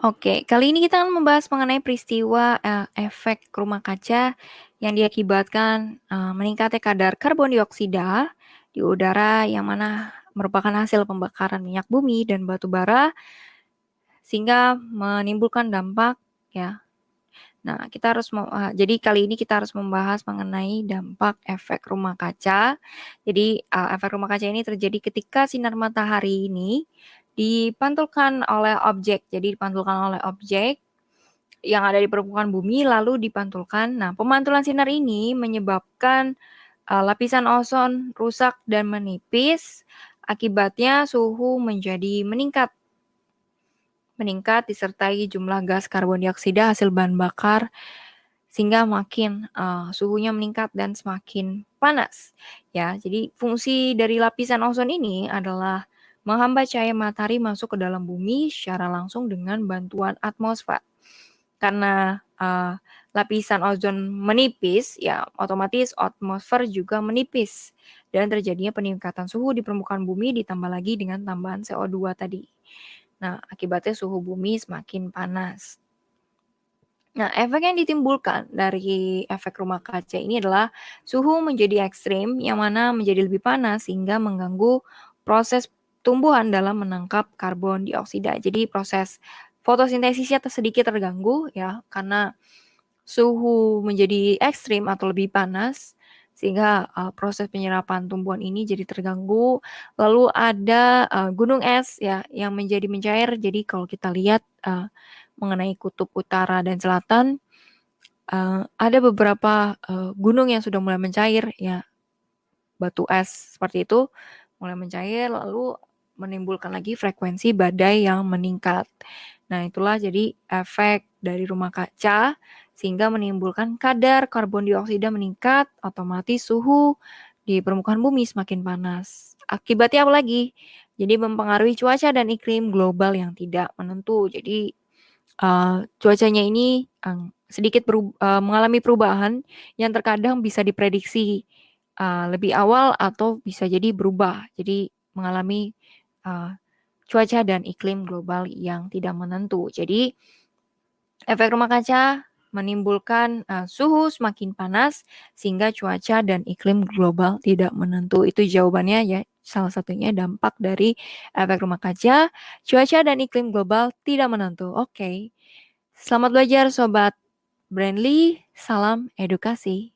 Oke, kali ini kita akan membahas mengenai peristiwa, efek rumah kaca yang diakibatkan, meningkatnya kadar karbon dioksida di udara yang mana merupakan hasil pembakaran minyak bumi dan batu bara, sehingga menimbulkan dampak ya. Nah, jadi kali ini kita harus membahas mengenai dampak efek rumah kaca. Jadi, efek rumah kaca ini terjadi ketika sinar matahari ini dipantulkan oleh objek. Jadi dipantulkan oleh objek yang ada di permukaan bumi lalu dipantulkan. Nah, pemantulan sinar ini menyebabkan lapisan ozon rusak dan menipis. Akibatnya suhu menjadi meningkat disertai jumlah gas karbon dioksida hasil bahan bakar sehingga makin suhunya meningkat dan semakin panas. Ya, jadi fungsi dari lapisan ozon ini adalah menghambat cahaya matahari masuk ke dalam bumi secara langsung dengan bantuan atmosfer. Karena lapisan ozon menipis, ya otomatis atmosfer juga menipis dan terjadinya peningkatan suhu di permukaan bumi ditambah lagi dengan tambahan CO2 tadi. Nah, akibatnya suhu bumi semakin panas. Nah, efek yang ditimbulkan dari efek rumah kaca ini adalah suhu menjadi ekstrim yang mana menjadi lebih panas sehingga mengganggu proses tumbuhan dalam menangkap karbon dioksida. Jadi proses fotosintesisnya sedikit terganggu ya karena suhu menjadi ekstrim atau lebih panas sehingga proses penyerapan tumbuhan ini jadi terganggu. Lalu ada gunung es ya yang menjadi mencair. Jadi kalau kita lihat mengenai kutub utara dan selatan, ada beberapa gunung yang sudah mulai mencair ya, batu es seperti itu mulai mencair lalu menimbulkan lagi frekuensi badai yang meningkat. Nah, itulah jadi efek dari rumah kaca sehingga menimbulkan kadar karbon dioksida meningkat, otomatis suhu di permukaan bumi semakin panas. Akibatnya apa lagi? Jadi mempengaruhi cuaca dan iklim global yang tidak menentu. Jadi cuacanya ini sedikit mengalami perubahan yang terkadang bisa diprediksi lebih awal atau bisa jadi berubah. Jadi mengalami uh, cuaca dan iklim global yang tidak menentu. Jadi efek rumah kaca menimbulkan suhu semakin panas sehingga cuaca dan iklim global tidak menentu. Itu jawabannya ya. Salah satunya dampak dari efek rumah kaca, cuaca dan iklim global tidak menentu. Oke. Selamat belajar Sobat Brandly, salam edukasi.